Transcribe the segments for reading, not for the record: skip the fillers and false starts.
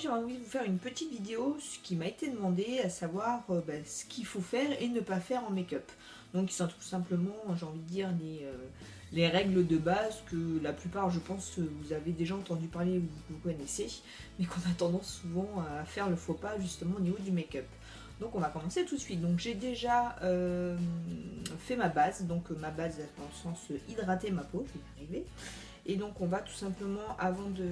j'ai envie de vous faire une petite vidéo ce qui m'a été demandé, à savoir ce qu'il faut faire et ne pas faire en make-up. Donc, ils sont tout simplement, j'ai envie de dire, les règles de base que la plupart, je pense, vous avez déjà entendu parler ou vous connaissez, mais qu'on a tendance souvent à faire le faux pas justement au niveau du make-up. Donc on va commencer tout de suite. Donc j'ai déjà fait ma base, donc ma base dans le sens hydrater ma peau, je vais y arriver. Et donc on va tout simplement, avant de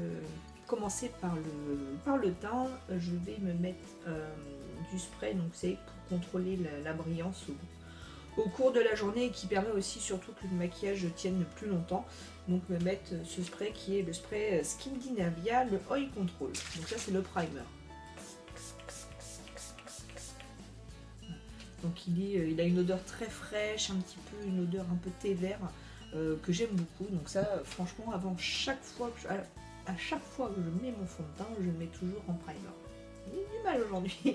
commencer par le teint, je vais me mettre du spray, donc c'est pour contrôler la brillance au cours de la journée et qui permet aussi surtout que le maquillage tienne plus longtemps. Donc me mettre ce spray qui est le spray Skin Dynavia, le Oil Control. Donc ça c'est le primer. Donc il a une odeur très fraîche, un petit peu une odeur un peu thé vert que j'aime beaucoup. Donc ça franchement avant à chaque fois que je mets mon fond de teint, je le mets toujours en primer. J'ai du mal aujourd'hui.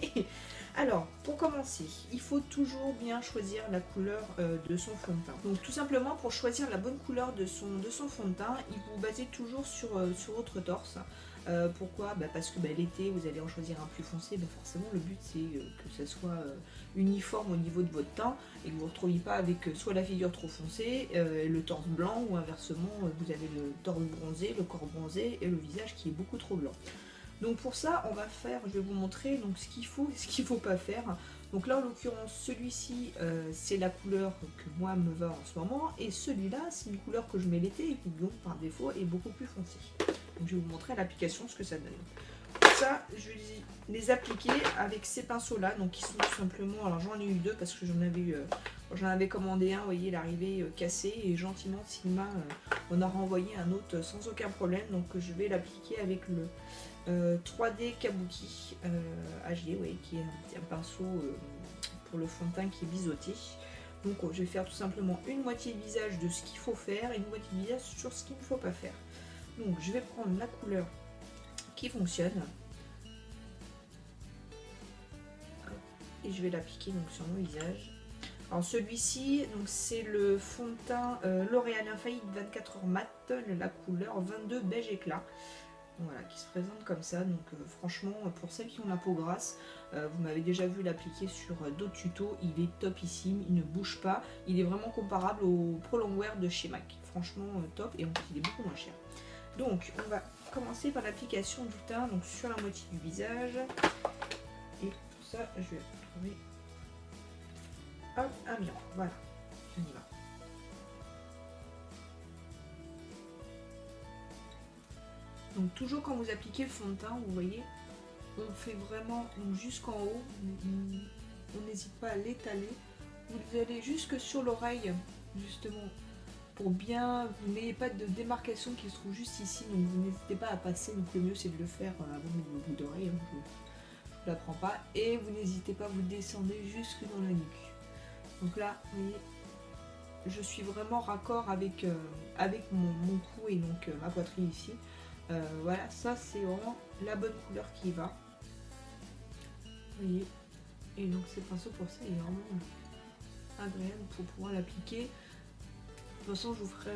Alors, pour commencer, il faut toujours bien choisir la couleur de son fond de teint. Donc tout simplement, pour choisir la bonne couleur de son fond de teint, il faut vous baser toujours sur votre torse. Pourquoi parce que l'été, vous allez en choisir un plus foncé. Forcément, le but, c'est que ça soit uniforme au niveau de votre teint et que vous ne vous retrouviez pas avec soit la figure trop foncée, le torse blanc, ou inversement, vous avez le torse bronzé, le corps bronzé et le visage qui est beaucoup trop blanc. Donc pour ça, on va faire, je vais vous montrer donc ce qu'il faut et ce qu'il ne faut pas faire. Donc là, en l'occurrence, celui-ci, c'est la couleur que moi me va en ce moment. Et celui-là, c'est une couleur que je mets l'été et qui, donc, par défaut, est beaucoup plus foncée. Donc je vais vous montrer à l'application ce que ça donne. Pour ça, je vais les appliquer avec ces pinceaux-là. Donc qui sont tout simplement, alors j'en ai eu deux parce que j'en avais commandé un, vous voyez, il est arrivé cassé. Et gentiment, Sigma on a renvoyé un autre sans aucun problème. Donc je vais l'appliquer avec le 3D Kabuki HD, ouais, qui est un pinceau pour le fond de teint qui est biseauté. Donc je vais faire tout simplement une moitié de visage de ce qu'il faut faire et une moitié de visage sur ce qu'il ne faut pas faire. Donc je vais prendre la couleur qui fonctionne et je vais l'appliquer donc sur mon visage. Alors celui-ci, donc c'est le fond de teint L'Oréal Infaillible 24 heures mat, la couleur 22 beige éclat. Voilà, qui se présente comme ça. Donc franchement, pour celles qui ont la peau grasse, vous m'avez déjà vu l'appliquer sur d'autres tutos, il est topissime, il ne bouge pas, il est vraiment comparable au Pro Longwear de chez MAC. Franchement top, et en plus il est beaucoup moins cher. Donc on va commencer par l'application du teint, donc sur la moitié du visage. Et pour ça, je vais trouver un miroir. Voilà, on y va. Donc toujours quand vous appliquez le fond de teint, vous voyez, on fait vraiment jusqu'en haut, on n'hésite pas à l'étaler. Vous allez jusque sur l'oreille, justement, pour bien, vous n'ayez pas de démarcation qui se trouve juste ici, donc vous n'hésitez pas à passer, donc le mieux c'est de le faire avant le bout d'oreille, hein, je ne l'apprends pas, et vous n'hésitez pas, vous descendez jusque dans la nuque. Donc là, vous voyez, je suis vraiment raccord avec mon cou et donc ma poitrine ici. Voilà, ça c'est vraiment la bonne couleur qui va. Vous voyez. Et donc ces pinceaux pour ça, il est vraiment agréable pour pouvoir l'appliquer. De toute façon, je vous ferai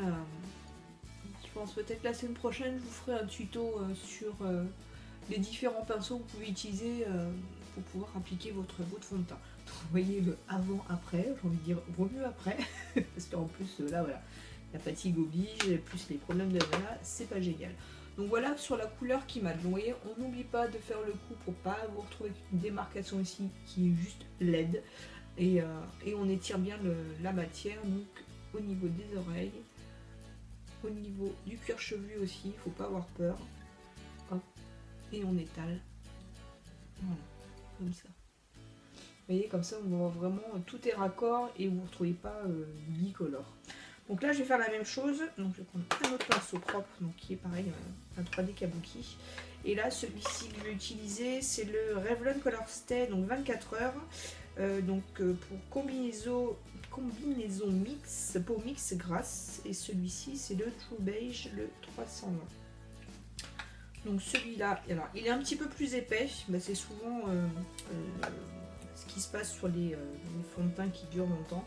je pense peut-être la semaine prochaine, je vous ferai un tuto sur les différents pinceaux que vous pouvez utiliser pour pouvoir appliquer votre fond de teint. Donc, vous voyez le avant-après, j'ai envie de dire vaut mieux après, parce qu'en plus là voilà, la fatigue oblige, plus les problèmes de là, c'est pas génial. Donc voilà sur la couleur qui m'a joué. On n'oublie pas de faire le coup pour pas vous retrouver avec une démarcation ici qui est juste laide. Et on étire bien la matière, donc au niveau des oreilles, au niveau du cuir chevelu aussi, il ne faut pas avoir peur. Hop. Et on étale. Voilà, comme ça. Vous voyez, comme ça, on voit vraiment tout est raccord et vous ne retrouvez pas bicolore. Donc là, je vais faire la même chose. Donc je vais prendre un autre pinceau propre, donc qui est pareil, un 3D Kabuki. Et là, celui-ci que je vais utiliser, c'est le Revlon Color Stay, donc 24 heures. Pour combinaison mix, peau mix grasse. Et celui-ci, c'est le True Beige, le 320. Donc celui-là, alors il est un petit peu plus épais. C'est souvent ce qui se passe sur les fonds de teint qui durent longtemps.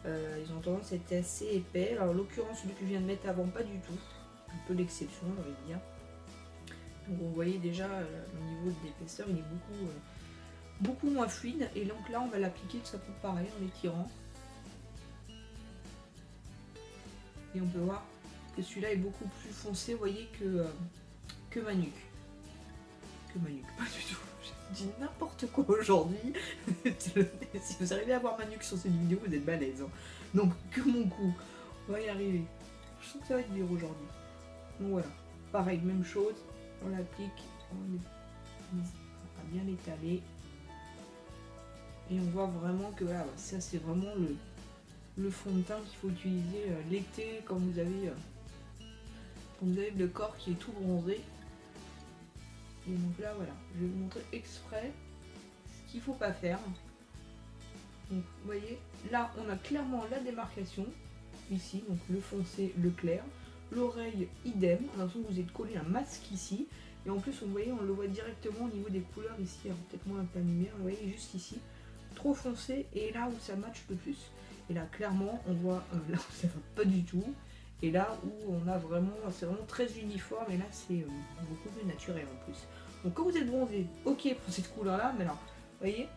Ils ont tendance à être assez épais. Alors, en l'occurrence, celui que je viens de mettre avant, pas du tout. Un peu l'exception, j'ai envie de dire. Donc vous voyez déjà le niveau de l'épaisseur, il est beaucoup moins fluide. Et donc là, on va l'appliquer tout simplement pareil en l'étirant. Et on peut voir que celui-là est beaucoup plus foncé, vous voyez, que ma nuque. Que ma nuque, pas du tout. J'ai dit n'importe quoi aujourd'hui. Si vous arrivez à voir ma nuque sur cette vidéo, vous êtes balèze. Hein. Donc que mon cou. On va y arriver. Je sens que ça va être dur aujourd'hui. Donc voilà. Pareil, même chose. On l'applique. On va bien l'étaler. Et on voit vraiment que voilà, ça c'est vraiment le fond de teint qu'il faut utiliser l'été quand vous avez le corps qui est tout bronzé. Et donc là voilà, je vais vous montrer exprès ce qu'il ne faut pas faire. Donc vous voyez, là on a clairement la démarcation, ici, donc le foncé, le clair, l'oreille idem, on a l'impression que vous êtes collé un masque ici, et en plus vous voyez, on le voit directement au niveau des couleurs ici, peut-être moins un peu de lumière, vous voyez juste ici, trop foncé, et là où ça matche le plus. Et là clairement on voit là où ça va pas du tout. Et là où on a vraiment, c'est vraiment très uniforme, et là c'est beaucoup plus naturel en plus. Donc quand vous êtes bronzé, ok pour cette couleur là, mais alors, vous voyez,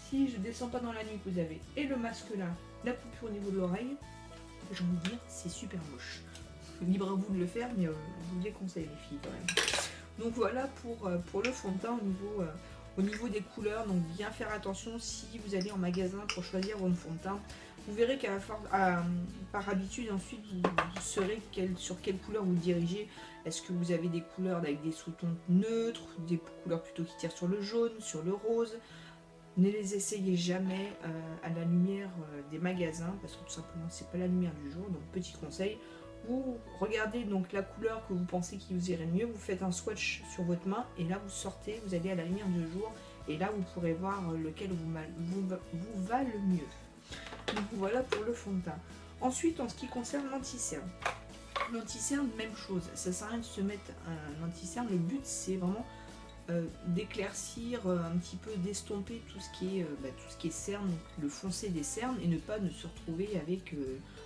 si je descends pas dans la nuque, vous avez et le masque là, la coupure au niveau de l'oreille, j'ai envie de dire, c'est super moche. Libre à vous de le faire, mais je vous déconseille les filles quand même. Donc voilà pour le fond de teint au niveau des couleurs, donc bien faire attention si vous allez en magasin pour choisir votre fond de teint. Vous verrez qu'à par habitude, ensuite, vous saurez sur quelle couleur vous dirigez. Est-ce que vous avez des couleurs avec des sous-tons neutres, des couleurs plutôt qui tirent sur le jaune, sur le rose. Ne les essayez jamais à la lumière des magasins, parce que tout simplement, c'est pas la lumière du jour. Donc, petit conseil, vous regardez donc la couleur que vous pensez qui vous irait mieux, vous faites un swatch sur votre main, et là, vous sortez, vous allez à la lumière du jour, et là, vous pourrez voir lequel vous va le mieux. Donc voilà pour le fond de teint. Ensuite, en ce qui concerne l'anti-cerne. L'anti-cerne, même chose. Ça sert à rien de se mettre un anti-cerne. Le but, c'est vraiment d'éclaircir, un petit peu d'estomper tout ce qui est cerne, donc le foncé des cernes, et ne se retrouver avec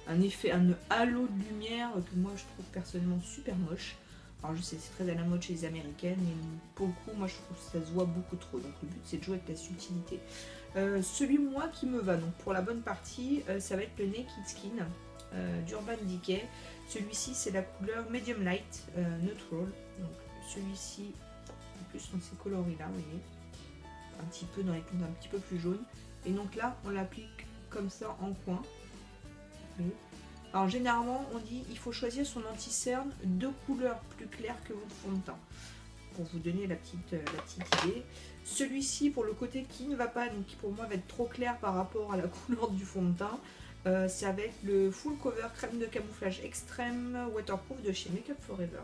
un effet, un halo de lumière que moi je trouve personnellement super moche. Alors je sais, c'est très à la mode chez les américaines, mais pour le coup, moi je trouve que ça se voit beaucoup trop. Donc le but, c'est de jouer avec la subtilité. Celui moi qui me va, donc pour la bonne partie, ça va être le Naked Skin d'Urban Decay. Celui-ci c'est la couleur Medium Light Neutral. Donc celui-ci, en plus dans ces coloris là, vous voyez, un petit peu dans les tons un petit peu plus jaunes. Et donc là on l'applique comme ça en coin. Alors généralement on dit il faut choisir son anti-cerne de couleurs plus claires que votre fond de teint, pour vous donner la petite idée. Celui-ci, pour le côté qui ne va pas, donc qui pour moi va être trop clair par rapport à la couleur du fond de teint, c'est avec le Full Cover Crème de Camouflage Extrême Waterproof de chez Makeup Forever.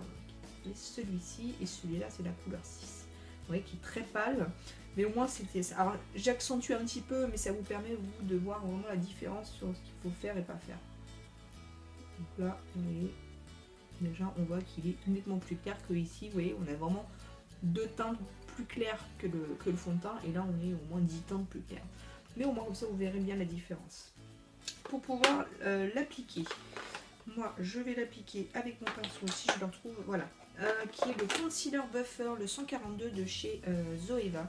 Et celui-ci et celui-là, c'est la couleur 6. Vous voyez, qui est très pâle, mais au moins c'était ça. Alors j'accentue un petit peu, mais ça vous permet vous de voir vraiment la différence sur ce qu'il faut faire et pas faire. Donc là, vous voyez, déjà on voit qu'il est nettement plus clair que ici. Vous voyez, on a vraiment deux teintes plus claires que le fond de teint, et là on est au moins 10 teintes plus claires. Mais au moins comme ça vous verrez bien la différence. Pour pouvoir l'appliquer, moi je vais l'appliquer avec mon pinceau, si je le retrouve, voilà, qui est le Concealer Buffer, le 142 de chez Zoeva.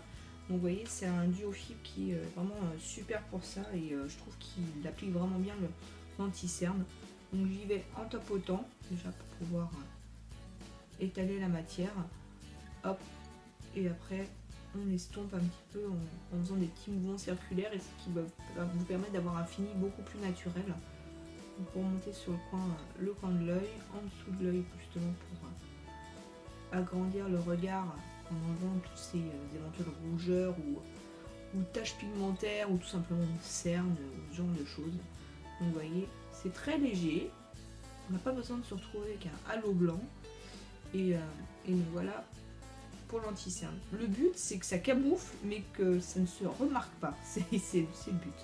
Donc vous voyez, c'est un duo fib qui est vraiment super pour ça, et je trouve qu'il applique vraiment bien l'anti-cerne. Donc j'y vais en tapotant, déjà pour pouvoir étaler la matière. Hop, et après on estompe un petit peu en faisant des petits mouvements circulaires, et ce qui va vous permettre d'avoir un fini beaucoup plus naturel. Donc pour monter sur le coin de l'œil, en dessous de l'œil justement pour agrandir le regard en enlevant tous ces éventuelles rougeurs ou taches pigmentaires, ou tout simplement cernes ou ce genre de choses. Donc vous voyez, c'est très léger, on n'a pas besoin de se retrouver avec un halo blanc, et donc voilà pour l'anti-cerne. Le but c'est que ça camoufle mais que ça ne se remarque pas, c'est le but.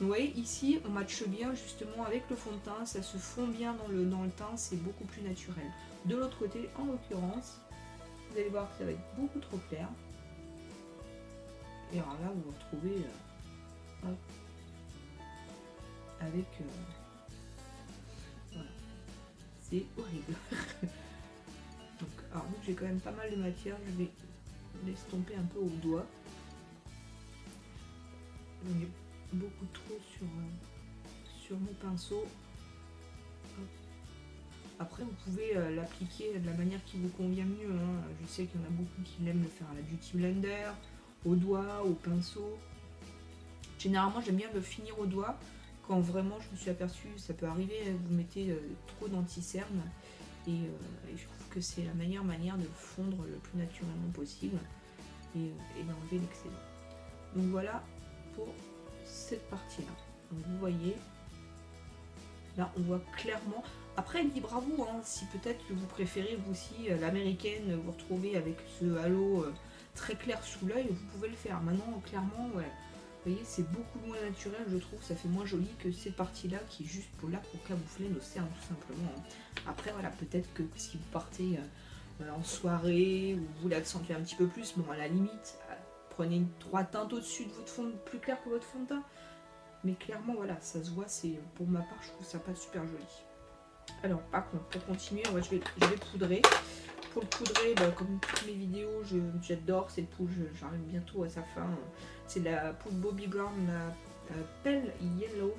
Donc, vous voyez ici on matche bien justement avec le fond de teint, ça se fond bien dans le teint, c'est beaucoup plus naturel. De l'autre côté, en l'occurrence, vous allez voir que ça va être beaucoup trop clair, et alors là vous vous retrouvez avec voilà, c'est horrible. Donc, alors vu que j'ai quand même pas mal de matière, je vais l'estomper un peu au doigt. J'en ai beaucoup trop sur mon pinceau. Après, vous pouvez l'appliquer de la manière qui vous convient mieux. Hein. Je sais qu'il y en a beaucoup qui l'aiment le faire à la Beauty Blender, au doigt, au pinceau. Généralement, j'aime bien le finir au doigt. Quand vraiment, je me suis aperçue, ça peut arriver, vous mettez trop d'anti-cerne. Et je trouve que c'est la meilleure manière de fondre le plus naturellement possible et d'enlever l'excédent. Donc voilà pour cette partie-là. Donc vous voyez, là on voit clairement. Après, libre à vous, hein, si peut-être que vous préférez vous aussi l'américaine, vous retrouvez avec ce halo très clair sous l'œil, vous pouvez le faire. Maintenant, clairement, ouais, vous voyez, c'est beaucoup moins naturel, je trouve, ça fait moins joli que cette partie-là qui est juste pour là pour camoufler nos cernes, tout simplement. Après, voilà, peut-être que si vous partez en soirée ou vous voulez accentuer un petit peu plus, bon, à la limite, prenez 3 teintes au-dessus de votre fond, plus clair que votre fond de teint. Mais clairement, voilà, ça se voit, c'est pour ma part, je trouve ça pas super joli. Alors, par contre, pour continuer, je vais poudrer. Pour le poudrer, comme toutes mes vidéos, j'adore cette poudre, j'arrive bientôt à sa fin. C'est la poudre Bobbi Brown, la Pale Yellow,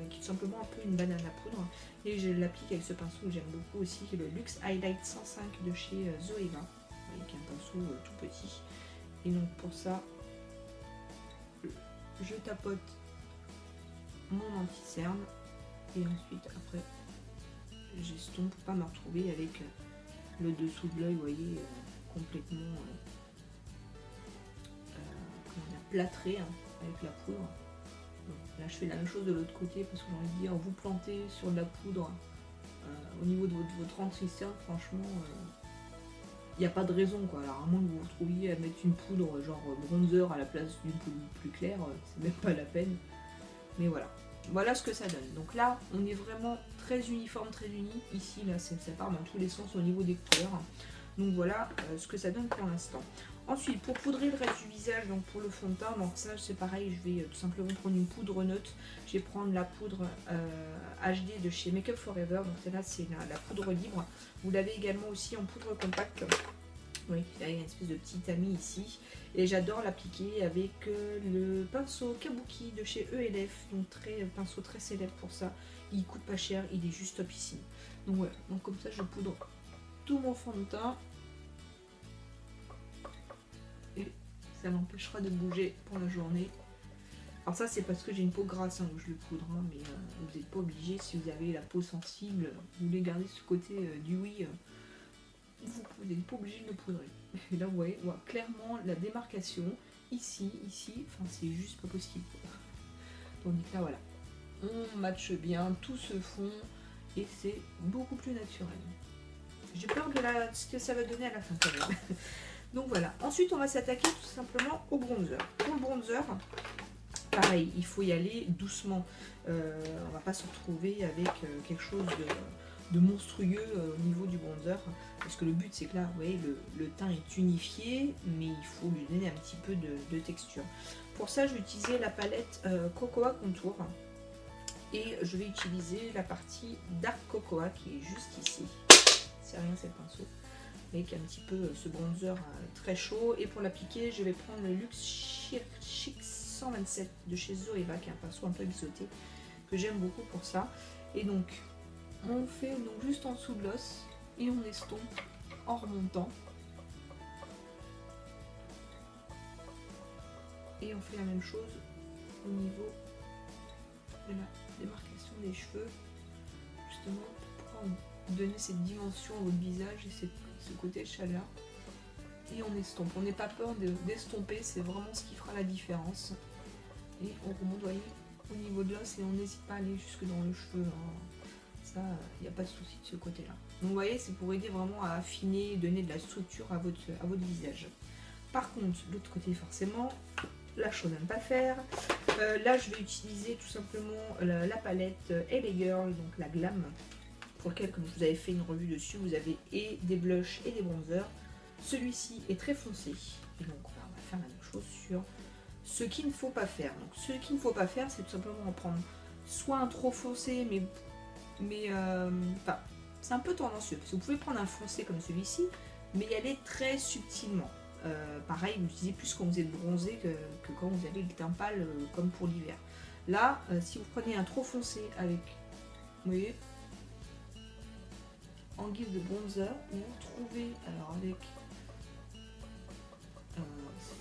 qui est tout simplement un peu une banane à poudre. Et je l'applique avec ce pinceau que j'aime beaucoup aussi, qui est le Luxe Highlight 105 de chez Zoeva, qui est un pinceau tout petit. Et donc pour ça, je tapote mon anti-cerne et ensuite après j'estompe pour pas me retrouver avec le dessous de l'œil, vous voyez, complètement plâtré hein, avec la poudre. Donc, là je fais la même chose de l'autre côté parce que j'ai envie de dire, vous plantez sur de la poudre au niveau de votre anti-cerne, franchement il n'y a pas de raison quoi. Alors à moins que vous vous retrouviez à mettre une poudre genre bronzer à la place d'une poudre plus claire, c'est même pas la peine. Mais voilà. Voilà ce que ça donne. Donc là, on est vraiment très uniforme, très uni. Ici, là, ça part dans tous les sens au niveau des couleurs. Donc voilà ce que ça donne pour l'instant. Ensuite, pour poudrer le reste du visage, donc pour le fond de teint, donc ça c'est pareil, je vais tout simplement prendre une poudre neutre. Je vais prendre la poudre HD de chez Make Up For Ever. Donc celle-là, c'est la poudre libre. Vous l'avez également aussi en poudre compacte. Oui, il y a une espèce de petit tamis ici. Et j'adore l'appliquer avec le pinceau Kabuki de chez ELF. Donc pinceau très célèbre pour ça. Il coûte pas cher, il est juste topissime. Donc voilà, donc comme ça je poudre tout mon fond de teint. Et ça m'empêchera de bouger pour la journée. Alors ça c'est parce que j'ai une peau grasse où je le poudre. Hein, mais vous n'êtes pas obligé si vous avez la peau sensible. Vous voulez garder ce côté du oui. Vous n'êtes pas obligé de le poudrer. Et là, vous voyez, on voit clairement la démarcation. Ici, enfin, c'est juste pas possible. Tandis que là, voilà, on matche bien, tout se fond et c'est beaucoup plus naturel. J'ai peur de ce que ça va donner à la fin quand même. Donc voilà. Ensuite, on va s'attaquer tout simplement au bronzer. Pour le bronzer, pareil, il faut y aller doucement. On va pas se retrouver avec quelque chose de monstrueux au niveau du bronzer, parce que le but c'est que là, vous voyez, le teint est unifié, mais il faut lui donner un petit peu de texture. Pour ça, je vais utiliser la palette Cocoa Contour, et je vais utiliser la partie Dark Cocoa qui est juste ici. C'est rien, c'est le pinceau, avec un petit peu ce bronzer très chaud. Et pour l'appliquer, je vais prendre le Luxe Chic 127 de chez Zoeva, qui est un pinceau un peu biseauté, que j'aime beaucoup pour ça. Et donc, on fait donc juste en dessous de l'os et on estompe en remontant. Et on fait la même chose au niveau de la démarcation des cheveux, justement pour donner cette dimension à votre visage et ce côté chaleur. Et on estompe. On n'est pas peur d'estomper, c'est vraiment ce qui fera la différence. Et on remonte, vous voyez, au niveau de l'os et on n'hésite pas à aller jusque dans le cheveu. Hein. Ça, il n'y a pas de souci de ce côté-là. Donc vous voyez, c'est pour aider vraiment à affiner et donner de la structure à votre visage. Par contre, l'autre côté, forcément, la chose à ne pas faire. Là, je vais utiliser tout simplement la palette LA Girl, donc la Glam, pour lequel, comme je vous avais fait une revue dessus, vous avez et des blushs et des bronzers. Celui-ci est très foncé. Et donc, on va faire la même chose sur ce qu'il ne faut pas faire. Donc, ce qu'il ne faut pas faire, c'est tout simplement en prendre soit un trop foncé, mais enfin, c'est un peu tendancieux, parce que vous pouvez prendre un foncé comme celui-ci, mais y aller très subtilement. Pareil, vous utilisez plus quand vous êtes bronzé que quand vous avez le teint pâle, comme pour l'hiver. Là, si vous prenez un trop foncé avec, vous voyez, en guise de bronzer, vous retrouvez, alors avec,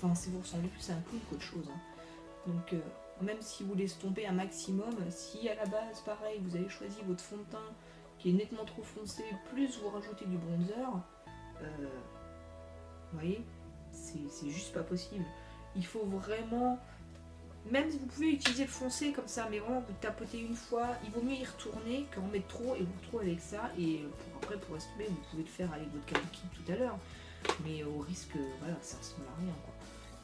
enfin, si vous ressemblez plus à un clown qu'autre chose, hein. Donc, même si vous l'estompez un maximum, si à la base, pareil, vous avez choisi votre fond de teint qui est nettement trop foncé, plus vous rajoutez du bronzer, vous voyez, c'est juste pas possible. Il faut vraiment, même si vous pouvez utiliser le foncé comme ça, mais vraiment vous tapotez une fois, il vaut mieux y retourner qu'en mettre trop et vous retrouvez avec ça. Et après, pour estomper, vous pouvez le faire avec votre kabuki tout à l'heure, mais au risque, voilà, ça ressemble à rien, quoi.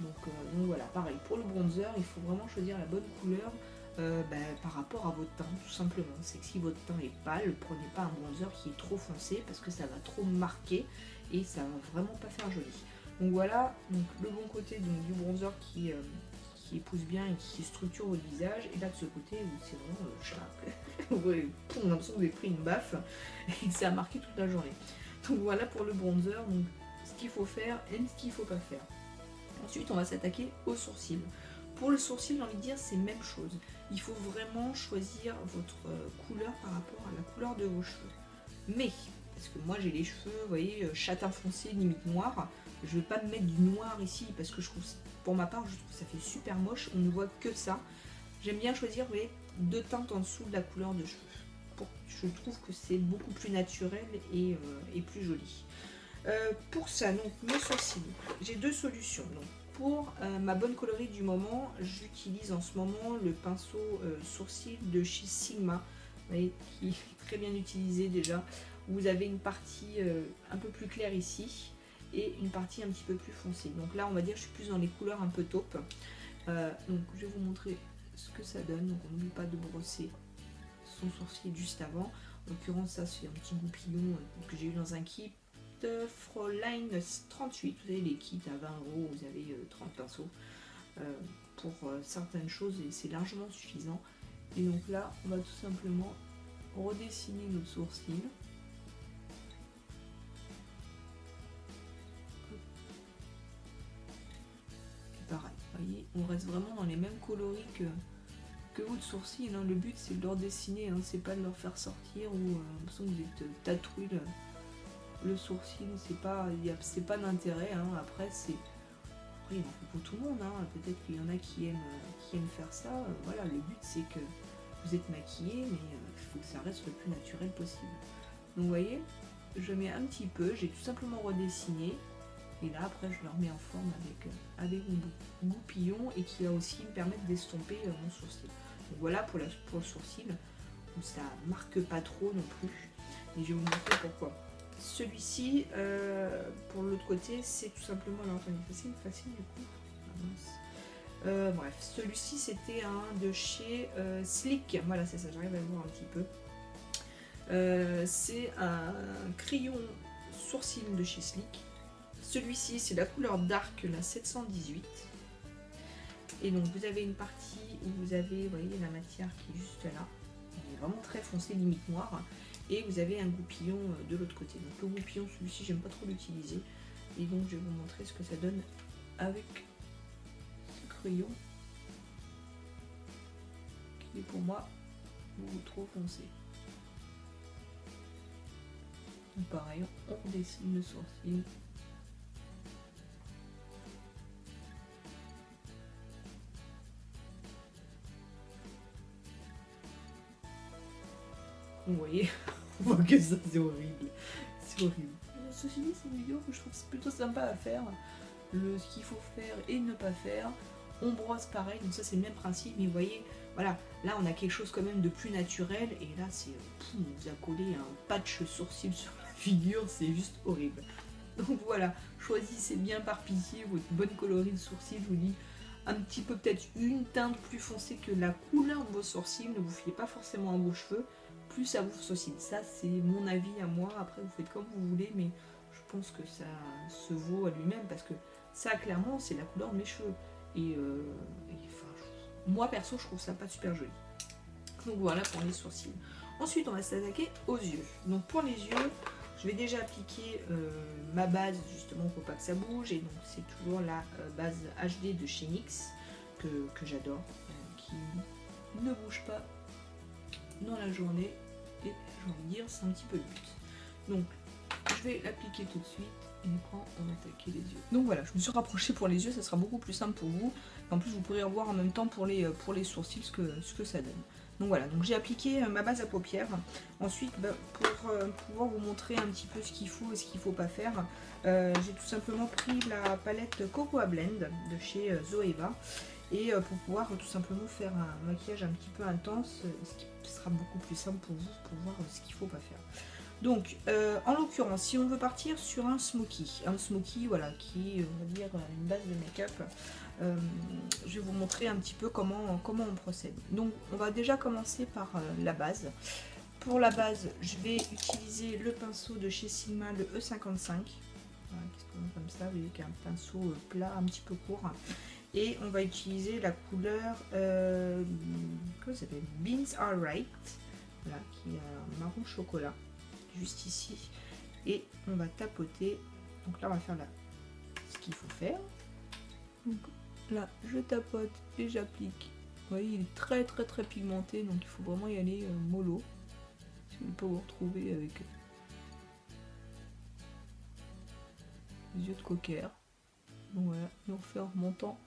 Donc voilà, pareil, pour le bronzer, il faut vraiment choisir la bonne couleur par rapport à votre teint, tout simplement. C'est que si votre teint est pâle, prenez pas un bronzer qui est trop foncé parce que ça va trop marquer et ça va vraiment pas faire joli. Donc voilà, donc le bon côté donc, du bronzer qui épouse bien et qui structure votre visage, et là de ce côté où c'est vraiment on a l'impression que vous avez pris une baffe et que ça a marqué toute la journée. Donc voilà pour le bronzer, donc ce qu'il faut faire et ce qu'il faut pas faire. Ensuite, on va s'attaquer aux sourcils. Pour le sourcil, j'ai envie de dire, c'est même chose. Il faut vraiment choisir votre couleur par rapport à la couleur de vos cheveux. Mais, parce que moi j'ai les cheveux, vous voyez, châtain foncé, limite noir, je ne vais pas me mettre du noir ici, parce que je trouve, pour ma part, je trouve que ça fait super moche, on ne voit que ça. J'aime bien choisir, vous voyez, deux teintes en dessous de la couleur de cheveux. Je trouve que c'est beaucoup plus naturel et plus joli. Pour ça, donc mes sourcils, j'ai deux solutions. Donc, pour ma bonne coloris du moment, j'utilise en ce moment le pinceau sourcil de chez Sigma, vous voyez, qui est très bien utilisé déjà. Vous avez une partie un peu plus claire ici et une partie un petit peu plus foncée. Donc là, on va dire, je suis plus dans les couleurs un peu taupe. Donc je vais vous montrer ce que ça donne. Donc on n'oublie pas de brosser son sourcil juste avant. En l'occurrence, ça c'est un petit goupillon que j'ai eu dans un kit Fräulein 38, vous avez les kits à 20 €, vous avez 30 pinceaux pour certaines choses et c'est largement suffisant. Et donc là, on va tout simplement redessiner notre sourcil. Et pareil, vous voyez, on reste vraiment dans les mêmes coloris que votre sourcil, hein. Le but c'est de leur dessiner, hein. C'est pas de leur faire sortir ou l'impression que vous êtes tatoué le sourcil, c'est pas d'intérêt, hein. Après il en faut pour tout le monde, hein. Peut-être qu'il y en a qui aiment faire ça, voilà, le but c'est que vous êtes maquillé, mais il faut que ça reste le plus naturel possible. Donc vous voyez, je mets un petit peu, j'ai tout simplement redessiné, et là après je le remets en forme avec mon goupillon, et qui va aussi me permettre d'estomper mon sourcil. Donc voilà pour le sourcil, où ça marque pas trop non plus, et je vais vous montrer pourquoi. Celui-ci, pour l'autre côté, c'est tout simplement, alors attendez, facile du coup. Bref, celui-ci c'était un de chez Slick, voilà c'est ça, j'arrive à le voir un petit peu. C'est un crayon sourcil de chez Slick. Celui-ci c'est la couleur Dark, la 718. Et donc vous avez une partie où vous avez, vous voyez, la matière qui est juste là. Elle est vraiment très foncée, limite noire. Et vous avez un goupillon de l'autre côté. Donc le goupillon, celui-ci, j'aime pas trop l'utiliser. Et donc je vais vous montrer ce que ça donne avec ce crayon, qui est pour moi beaucoup trop foncé. Donc pareil, on dessine le sourcil. Vous voyez, on voit que ça, c'est horrible. C'est horrible. Ceci dit, c'est une vidéo que je trouve plutôt sympa à faire. Ce qu'il faut faire et ne pas faire. On brosse pareil, donc ça c'est le même principe. Mais vous voyez, voilà, là on a quelque chose quand même de plus naturel. Et là, c'est, on vous a collé un patch sourcil sur la figure, c'est juste horrible. Donc voilà, choisissez bien par pitié votre bonne coloris de sourcil. Je vous dis, un petit peu peut-être une teinte plus foncée que la couleur de vos sourcils. Ne vous fiez pas forcément à vos cheveux, plus à vos sourcils. Ça c'est mon avis à moi, après vous faites comme vous voulez, mais je pense que ça se vaut à lui-même, parce que ça clairement c'est la couleur de mes cheveux. Et enfin, moi perso je trouve ça pas super joli. Donc voilà pour les sourcils. Ensuite, on va s'attaquer aux yeux. Donc pour les yeux, je vais déjà appliquer ma base, justement, pour pas que ça bouge. Et donc c'est toujours la base HD de chez NYX, que j'adore, qui ne bouge pas dans la journée. Et j'ai envie de dire, c'est un petit peu le but. Donc, je vais l'appliquer tout de suite. Et après, on va attaquer les yeux. Donc voilà, je me suis rapprochée pour les yeux, ça sera beaucoup plus simple pour vous. Et en plus, vous pourrez revoir en même temps pour les sourcils ce que ça donne. Donc voilà, donc j'ai appliqué ma base à paupières. Ensuite, pour pouvoir vous montrer un petit peu ce qu'il faut et ce qu'il ne faut pas faire, j'ai tout simplement pris la palette Cocoa Blend de chez Zoeva. Et pour pouvoir tout simplement faire un maquillage un petit peu intense, ce qui sera beaucoup plus simple pour vous, pour voir ce qu'il ne faut pas faire. Donc, en l'occurrence, si on veut partir sur un smoky voilà, qui est, on va dire, une base de make-up, je vais vous montrer un petit peu comment on procède. Donc, on va déjà commencer par la base. Pour la base, je vais utiliser le pinceau de chez Sigma, le E55. Voilà, comme ça, vous voyez qu'il y a un pinceau plat, un petit peu court. Et on va utiliser la couleur, comment ça s'appelle, Beans Are Right, voilà, qui est un marron chocolat, juste ici. Et on va tapoter. Donc là, on va faire ce qu'il faut faire. Donc là, je tapote et j'applique. Vous voyez, il est très pigmenté, donc il faut vraiment y aller mollo. Si vous ne pouvez vous retrouver avec les yeux de cocker. Donc voilà, et on fait en remontant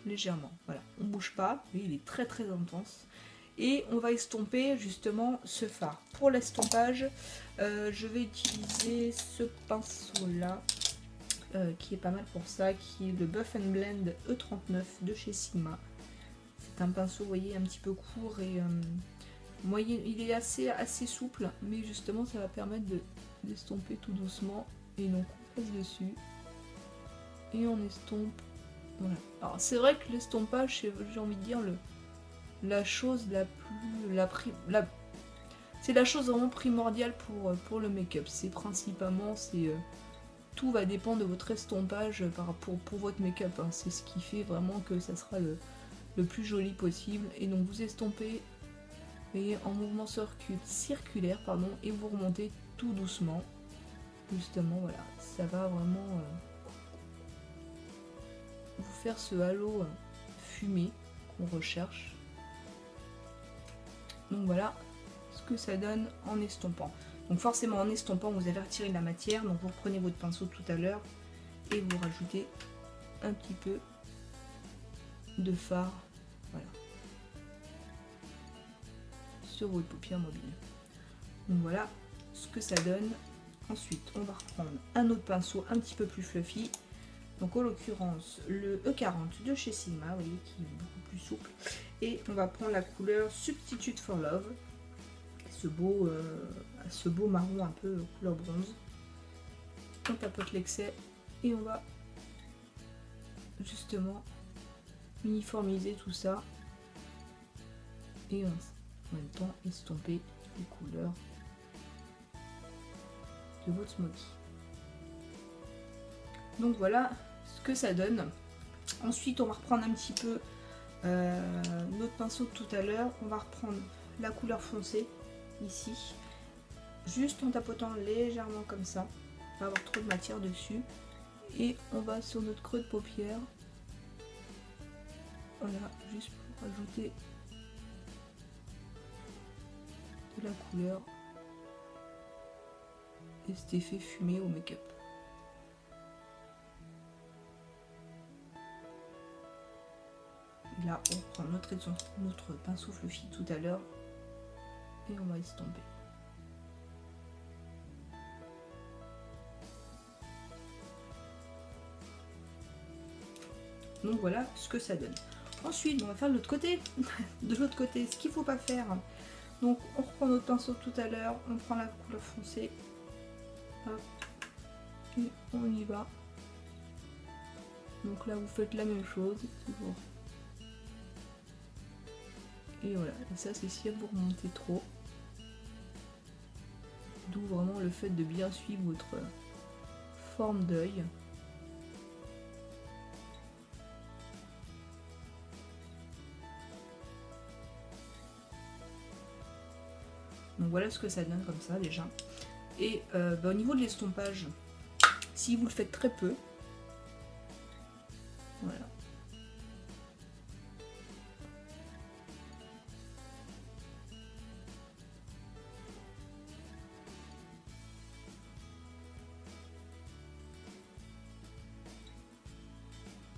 légèrement. Voilà, on bouge pas, oui, il est très intense. Et on va estomper justement ce fard. Pour l'estompage, je vais utiliser ce pinceau là, qui est pas mal pour ça, qui est le Buff and Blend E39 de chez Sigma. C'est un pinceau, vous voyez, un petit peu court et moyen, il est assez souple, mais justement ça va permettre d'estomper tout doucement. Et donc on passe dessus et on estompe. Voilà. Alors c'est vrai que l'estompage, j'ai envie de dire la chose c'est la chose vraiment primordiale pour le make-up. C'est principalement, tout va dépendre de votre estompage pour votre make-up. Hein. C'est ce qui fait vraiment que ça sera le plus joli possible. Et donc vous estompez et en mouvement circulaire, pardon, et vous remontez tout doucement. Justement, voilà, ça va vraiment vous faire ce halo fumé qu'on recherche. Donc voilà ce que ça donne en estompant. Donc forcément en estompant, vous avez retiré de la matière, donc vous reprenez votre pinceau tout à l'heure et vous rajoutez un petit peu de fard, voilà, sur votre paupière mobile. Donc voilà ce que ça donne. Ensuite, on va reprendre un autre pinceau un petit peu plus fluffy. Donc en l'occurrence le E40 de chez Sigma, vous voyez, qui est beaucoup plus souple. Et on va prendre la couleur Substitute for Love, ce beau marron un peu couleur bronze. On tapote l'excès et on va justement uniformiser tout ça. Et en même temps estomper les couleurs de votre smoky. Donc voilà ce que ça donne. Ensuite, on va reprendre un petit peu notre pinceau de tout à l'heure. On va reprendre la couleur foncée ici, juste en tapotant légèrement comme ça, pas avoir trop de matière dessus. Et on va sur notre creux de paupière, voilà, juste pour ajouter de la couleur et cet effet fumé au make-up. Là, on prend notre pinceau fluffy tout à l'heure et on va estomper. Donc voilà ce que ça donne. Ensuite, on va faire de l'autre côté. De l'autre côté, ce qu'il ne faut pas faire. Donc, on reprend notre pinceau tout à l'heure, on prend la couleur foncée. Hop, et on y va. Donc là, vous faites la même chose, toujours. Et voilà, et ça c'est si vous remontez trop. D'où vraiment le fait de bien suivre votre forme d'œil. Donc voilà ce que ça donne comme ça déjà. Et au niveau de l'estompage, si vous le faites très peu, voilà.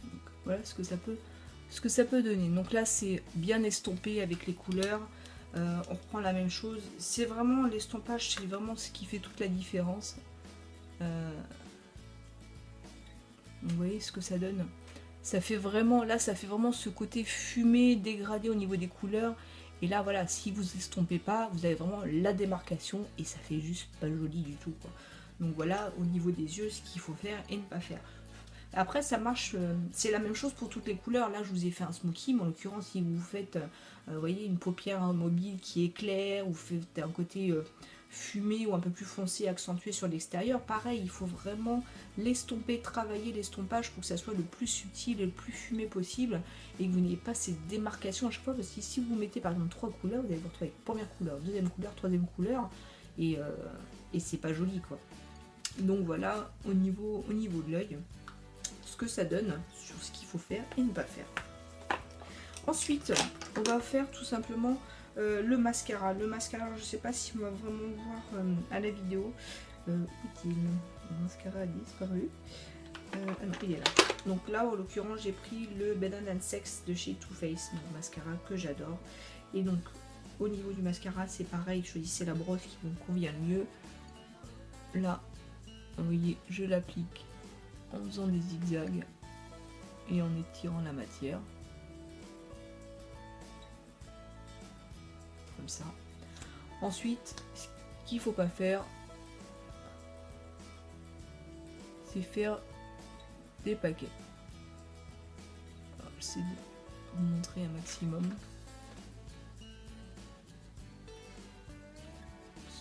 Donc, voilà ce que ça peut donner. Donc là c'est bien estompé avec les couleurs. On reprend la même chose. C'est vraiment l'estompage, c'est vraiment ce qui fait toute la différence. Vous voyez ce que ça donne. Ça fait vraiment, là ça fait vraiment ce côté fumé, dégradé au niveau des couleurs. Et là voilà, si vous estompez pas, vous avez vraiment la démarcation et ça fait juste pas joli du tout, quoi. Donc voilà, au niveau des yeux, ce qu'il faut faire et ne pas faire. Après ça marche, c'est la même chose pour toutes les couleurs. Là je vous ai fait un smoky, mais en l'occurrence si vous faites vous voyez, une paupière mobile qui est claire, ou faites un côté fumé ou un peu plus foncé accentué sur l'extérieur, pareil, il faut vraiment l'estomper, travailler l'estompage pour que ça soit le plus subtil et le plus fumé possible et que vous n'ayez pas ces démarcations à chaque fois, parce que si vous mettez par exemple 3 couleurs, vous allez vous retrouver avec première couleur, deuxième couleur, troisième couleur et c'est pas joli, quoi. Donc voilà, au niveau de l'œil, ce que ça donne sur ce qu'il faut faire et ne pas faire. Ensuite, on va faire tout simplement le mascara. Le mascara, je ne sais pas si on va vraiment voir à la vidéo. Où est-il ? Le mascara a disparu. Ah non, il est là. Donc là, en l'occurrence, j'ai pris le Bed and Sex de chez Too Faced, donc mascara que j'adore. Et donc, au niveau du mascara, c'est pareil, choisissez la brosse qui vous convient le mieux. Là, vous voyez, je l'applique en faisant des zigzags et en étirant la matière. Comme ça. Ensuite, ce qu'il ne faut pas faire, c'est faire des paquets. Alors, j'essaie de vous montrer un maximum.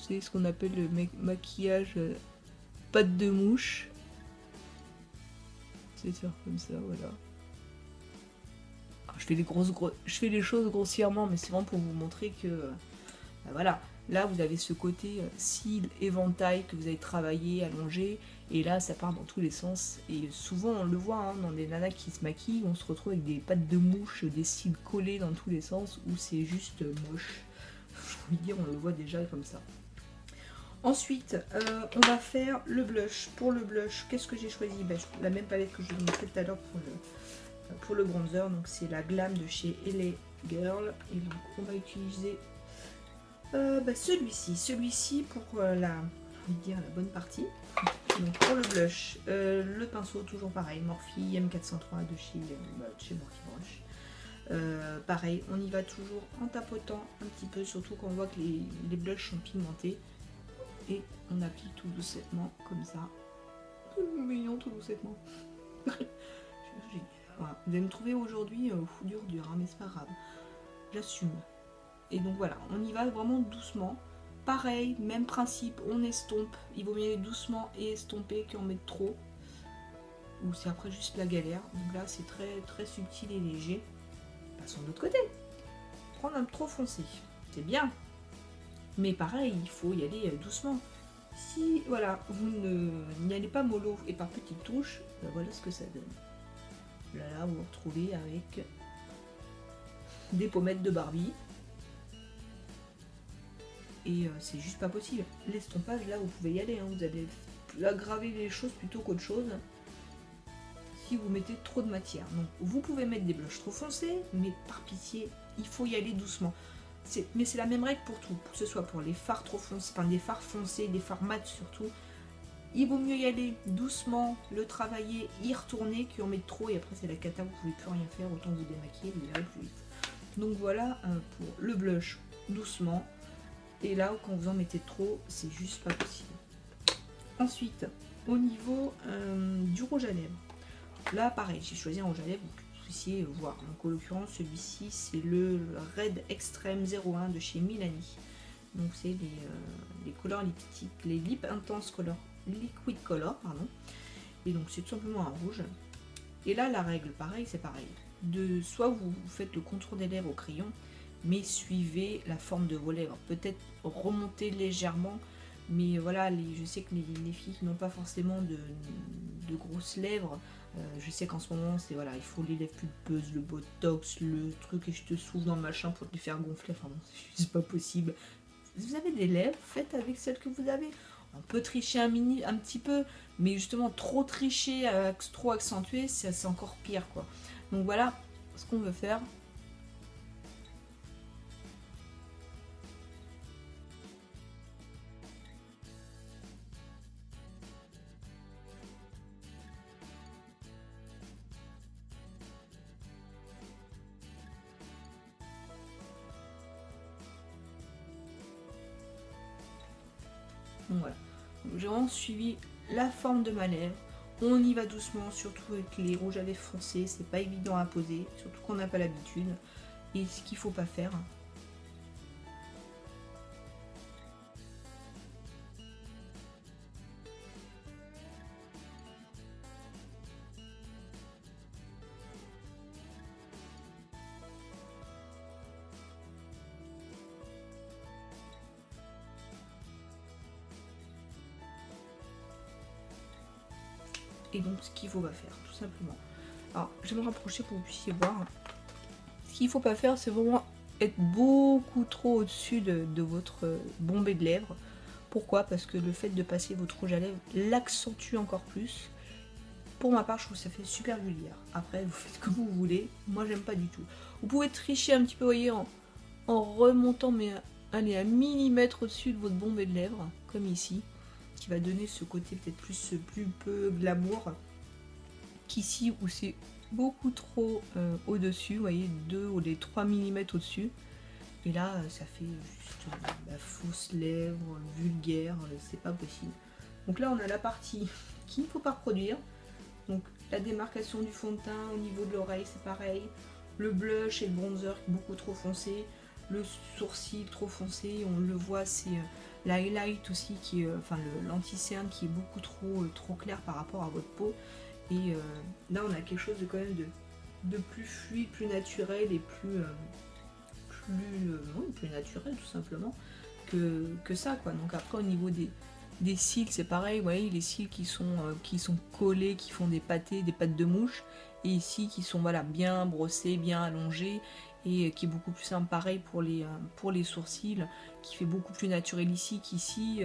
C'est ce qu'on appelle le maquillage pâte de mouche. C'est faire comme ça, voilà. Je fais les choses grossièrement, mais c'est vraiment pour vous montrer que ben voilà, là vous avez ce côté cils, éventail que vous avez travaillé, allongé, et là ça part dans tous les sens. Et souvent on le voit hein, dans des nanas qui se maquillent, on se retrouve avec des pattes de mouche, des cils collés dans tous les sens, où c'est juste moche. J'ai envie de dire, on le voit déjà comme ça. Ensuite, on va faire le blush. Pour le blush, qu'est-ce que j'ai choisi? Ben, la même palette que je vous montrais tout à l'heure pour le bronzer. Donc c'est la Glam de chez LA Girl. Et donc on va utiliser celui-ci pour la bonne partie. Donc pour le blush, le pinceau toujours pareil, Morphe M403 de chez Morphe Brush. Pareil, on y va toujours en tapotant un petit peu, surtout quand on voit que les blushs sont pigmentés. Et on applique tout doucement, comme ça. Tout mignon, tout doucement. Voilà. Vous allez me trouver aujourd'hui dur, hein, mais c'est pas grave. J'assume. Et donc voilà, on y va vraiment doucement. Pareil, même principe, on estompe. Il vaut mieux aller doucement et estomper qu'en mettre trop. Ou c'est après juste la galère. Donc là, c'est très très subtil et léger. Passons de l'autre côté. Prendre un trop foncé. C'est bien. Mais pareil, il faut y aller doucement. Si voilà, vous n'y allez pas mollo et par petites touches, ben voilà ce que ça donne. Là, vous vous retrouvez avec des pommettes de Barbie. Et c'est juste pas possible. L'estompage, là, vous pouvez y aller. Hein. Vous allez aggraver les choses plutôt qu'autre chose. Si vous mettez trop de matière. Donc, vous pouvez mettre des blushs trop foncés, mais par pitié, il faut y aller doucement. Mais c'est la même règle pour tout, que ce soit pour les fards trop foncés, enfin des fards foncés, des fards mat surtout. Il vaut mieux y aller doucement, le travailler, y retourner, qu'en mettre trop et après c'est la cata, vous pouvez plus rien faire, autant vous démaquiller, vous irez plus vite. Donc voilà pour le blush, doucement. Et là, quand vous en mettez trop, c'est juste pas possible. Ensuite, au niveau du rouge à lèvres, là pareil, j'ai choisi un rouge à lèvres. Voir. Donc en l'occurrence celui-ci c'est le Red Extreme 01 de chez Milani. Donc c'est les couleurs lipstick, les Lip Intense Color, Liquid Color pardon. Et donc c'est tout simplement un rouge. Et là la règle pareil, c'est pareil. Soit vous faites le contour des lèvres au crayon, mais suivez la forme de vos lèvres. Peut-être remonter légèrement, mais voilà, je sais que les filles qui n'ont pas forcément de grosses lèvres, je sais qu'en ce moment, c'est voilà, il faut les lèvres pulpeuses, le botox, le truc et je te souffle dans le machin pour te les faire gonfler. Enfin bon, c'est juste pas possible. Vous avez des lèvres, faites avec celles que vous avez. On peut tricher un petit peu, mais justement trop tricher, trop accentuer, c'est encore pire quoi. Donc voilà ce qu'on veut faire. Donc voilà, j'ai vraiment suivi la forme de ma lèvre. On y va doucement, surtout avec les rouges à lèvres foncés, c'est pas évident à poser, surtout qu'on n'a pas l'habitude. Et ce qu'il faut pas faire, et donc ce qu'il faut pas faire, tout simplement. Alors, je vais me rapprocher pour que vous puissiez voir. Ce qu'il faut pas faire, c'est vraiment être beaucoup trop au-dessus de votre bombée de lèvres. Pourquoi? Parce que le fait de passer votre rouge à lèvres l'accentue encore plus. Pour ma part, je trouve que ça fait super vulgaire. Après, vous faites comme vous voulez. Moi, j'aime pas du tout. Vous pouvez tricher un petit peu, vous voyez, en remontant, mais allez, un millimètre au-dessus de votre bombée de lèvres, comme ici, qui va donner ce côté peut-être plus peu glamour qu'ici où c'est beaucoup trop au-dessus, vous voyez, 2 ou les 3 mm au-dessus. Et là, ça fait juste la fausse lèvre, vulgaire, c'est pas possible. Donc là, on a la partie qu'il ne faut pas reproduire. Donc la démarcation du fond de teint au niveau de l'oreille, c'est pareil. Le blush et le bronzer beaucoup trop foncé. Le sourcil trop foncé, on le voit, c'est l'highlight aussi, qui est, enfin l'anti-cerne qui est beaucoup trop clair par rapport à votre peau. Et là, on a quelque chose de quand même de plus fluide, plus naturel et plus naturel tout simplement que ça quoi. Donc après au niveau des cils c'est pareil, vous voyez les cils qui sont collés, qui font des pattes de mouche, et ici qui sont voilà bien brossés, bien allongés, et qui est beaucoup plus simple, pareil pour les sourcils, qui fait beaucoup plus naturel ici qu'ici.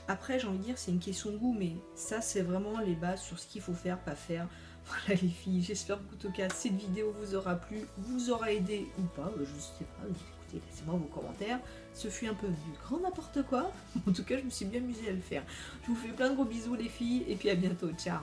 Après j'ai envie de dire c'est une question de goût, mais ça c'est vraiment les bases sur ce qu'il faut faire, pas faire. Voilà les filles, j'espère qu'en tout cas cette vidéo vous aura plu, vous aura aidé ou pas, je sais pas, écoutez, laissez-moi vos commentaires. Ce fut un peu du grand n'importe quoi, en tout cas je me suis bien amusée à le faire. Je vous fais plein de gros bisous les filles, et puis à bientôt, ciao.